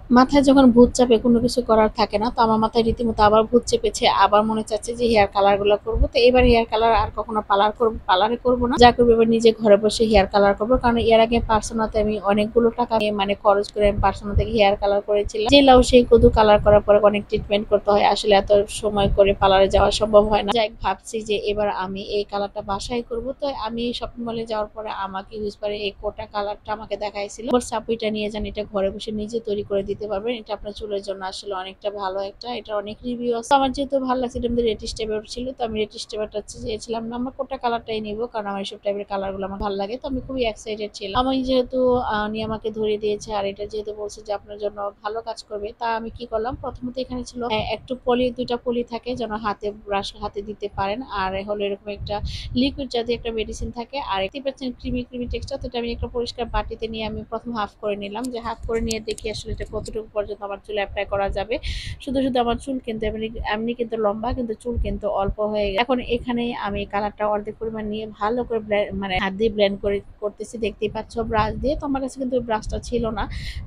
মাথায় যখন ভূত চাপে কোনো কিছু করার থাকে না, তো আমার মাথায় রীতিমতো আবার ভূত চেপেছে। আবার মনে চাচ্ছে যে হেয়ার কালার গুলো করবো। তো এবার হেয়ার কালার আর কখনো পার্লারে করবো না, যা করবো এবার নিজে ঘরে বসে হেয়ার কালার করবো। কারণ এর আগে পার্সোনাতে আমি অনেকগুলো টাকা নিয়ে মানে খরচ করে আমি পার্সোনা থেকে হেয়ার কালার করেছিলাম। যে লাউ সেই কদু কালার করার পরে অনেক ট্রিটমেন্ট করতে হয়, আসলে এত সময় করে পার্লারে যাওয়া সম্ভব হয় না। যাই ভাবছি যে এবার আমি এই কালারটা বাসায় করবো। তো আমি শপিং মলে যাওয়ার পরে আমাকে হুইসপারে এই কোটা কালারটা আমাকে দেখাইছিল। সাপুইটা নিয়ে যান, এটা ঘরে বসে নিজে তৈরি করে দিতে পারবেন। এটা আপনার চুলের জন্য আসলে অনেকটা ভালো। একটা এটা অনেক রিভিউ আছে। আমার যেহেতু ভালো লাগছে, এটা আমাদের রেটিশ টাইপের ছিল, তো আমি রেটিশ টাইপেরটা চেয়েছিলাম না, আমরা কোটা কালারটাই নিব, কারণ আমার এইসব টাইপের কালার গুলো আমার ভালো লাগে। তো আমি খুবই এক্সাইটেড ছিলাম। আমি যেহেতু উনি আমাকে ধরিয়ে দিয়েছে, আর এটা যেহেতু বলছে যে আপনার জন্য ভালো কাজ করবে, তা আমি কি করলাম, প্রথমত এখানে ছিল একটু পলি, দুইটা পলি থাকে যেন হাতে ব্রাশ হাতে দিতে পারেন, আর হলো এরকম একটা লিকুইড জাতীয় একটা মেডিসিন থাকে, আর 80% ক্রিমি ক্রিমি টেক্সচার। তো এটা আমি একটা পরিষ্কার বাটিতে নিয়ে আমি প্রথম হাফ করে নিলাম, যে হাফ করে নিয়ে দেখি আসলে এটা কতটুকু পর্যন্ত আমার চুলে অ্যাপ্লাই করা যাবে। শুধু শুধু আমার চুল কিন্তু এমনি এমনি কিন্তু লম্বা, কিন্তু চুল কিন্তু অল্প হয়ে গেছে। এখন এখানে আমি কালারটা অর্ধেক পরিমাণ নিয়ে ভালো করে মানে হাত দিয়ে ব্লেন্ড করে করতেছি, দেখতেই পাচ্ছ ব্রাশ দিয়ে। তো আমার কাছে কিন্তু ব্রাশটা ছিল না,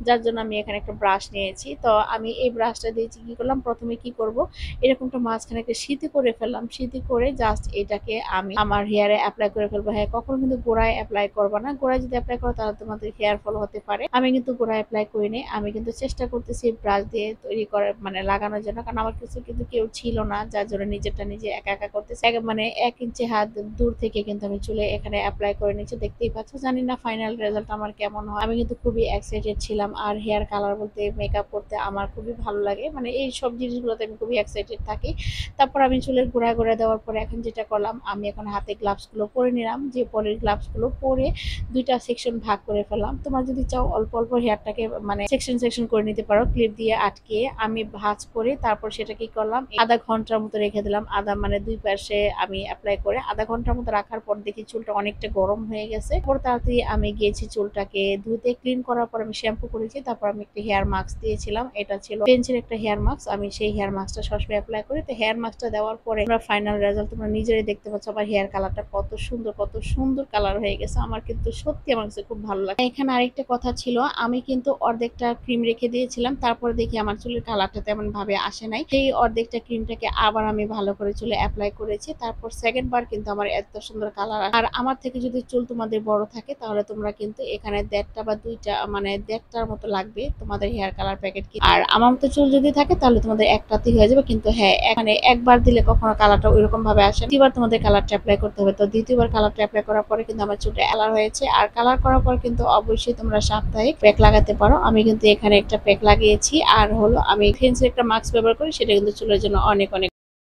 যার জন্য আমি এখানে একটা ব্রাশ নিয়েছি। তো আমি এই ব্রাশটা দিয়েছি, কি করলাম, প্রথমে কি করব, এরকমটা মাঝখানে একটা সিথি করে ফেললাম। সিথি করে জাস্ট এটাকে আমি আমার হেয়ারে অ্যাপ্লাই করে ফেলবো। হ্যাঁ, কখনো কিন্তু গোড়ায় অ্যাপ্লাই করবা না, গোড়ায় যদি অ্যাপ্লাই করো তাহলে তোমাদের হেয়ার ফল হতে পারে। আমি কিন্তু গোড়ায় অ্যাপ্লাই করিনি, আমি কিন্তু চেষ্টা করতেছি ব্রাশ দিয়ে তৈরি করে মানে লাগানোর জন্য, কারণ আমার কিছু কিন্তু কেউ ছিল না, যার জন্য নিজেরটা নিজে একা একা করতেছি। মানে 1 ইঞ্চি হাত দূর থেকে কিন্তু আমি চুলে এখানে অ্যাপ্লাই করে নিচ্ছি, দেখতেই পাচ্ছ। জানি না ফাইনাল রেজাল্ট আমার কেমন হয়। আমি কিন্তু খুবই এক্সাইটেড ছিলাম, আর হেয়ার কালার বলতে মেকআপ করতে আমার খুবই ভালো লাগে, মানে এই সব জিনিসগুলোতে আমি খুবই এক্সাইটেড থাকি। তারপর আমি চুলের গোড়া গোড়া দেওয়ার পরে এখন যেটা করলাম, আমি এখন হাতে গ্লাভস গুলো পরে নিলাম, যে পরের গ্লাভস গুলো পরে দুইটা সেকশন ভাগ করে ফেললাম। তোমার যদি চাও অল্প অল্প হেয়ারটাকে মানে সেকশন সেকশন করে নিতে পারো, ক্লিপ দিয়ে আটকে। আমি ভাঁজ করে তারপর সেটা কি করলাম, আধা ঘন্টার মতো রেখে দিলাম। মানে দুই পাশে আমি অ্যাপ্লাই করে আধা ঘন্টার মতো রাখার পর দেখি চুলটা অনেকটা গরম হয়ে গেছে। পর তাড়াতাড়ি আমি গিয়েছি চুলটাকে ধুতে, ক্লিন করার পর আমি শ্যাম্পু করেছি। তারপর আমি একটা হেয়ার মাস্ক দিয়েছিলাম, এটা ছিল পেন্সিল একটা হেয়ার মাস্ক। আমি সেই হেয়ার মাস্কটা সবসময় অ্যাপ্লাই করি। তো হেয়ার মাস্কটা দেওয়ার পরে আমরা ফাইনাল রেজাল্ট তোমরা নিজেরাই দেখতে পাচ্ছ, আমার হেয়ার কালারটা কত সুন্দর কালার হয়ে গেছে। আমার কিন্তু সত্যি আমার কাছে খুব ভালো লাগে। এখানে আরেকটা কথা ছিল, আমি কিন্তু অর্ধেকটা ক্রিম রেখে দিয়েছিলাম, তারপরে দেখি আমার চুলের কালারটা তেমন ভাবে আসে নাই। সেই অর্ধেকটা ক্রিমটাকে আবার আমি ভালো করে চুলে অ্যাপ্লাই করেছি, তারপর সেকেন্ড বার কিন্তু আমার এত সুন্দর কালার। আর আমার থেকে যদি চুল তোমাদের বড় থাকে, তাহলে তোমরা কিন্তু এখানে 1.5টা বা 2টা মানে 1.5টার মতো লাগবে তোমাদের হেয়ার কালার প্যাকেট। আর আমার মতো চুল যদি থাকে তাহলে তোমাদের একটাতেই হয়ে যাবে। কিন্তু হ্যাঁ, মানে একবার দিলে কখনো কালারটা ওইরকম ভাবে আসে না, দ্বিতীয়বার তোমাদের কালারটা অ্যাপ্লাই করতে হবে। তো দ্বিতীয়বার কালারটা অ্যাপ্লাই করার পরে কিন্তু আমার চুলটা কালার হয়েছে। আর কালার করার পর কিন্তু অবশ্যই তোমরা সাপ্তাহিক প্যাক লাগাতে পারো। আমি কিন্তু এখানে একটা প্যাক লাগিয়েছি, আর হলো আমি ফেন্সির একটা মাস্ক ব্যবহার করি, সেটা কিন্তু চুলের জন্য অনেক অনেক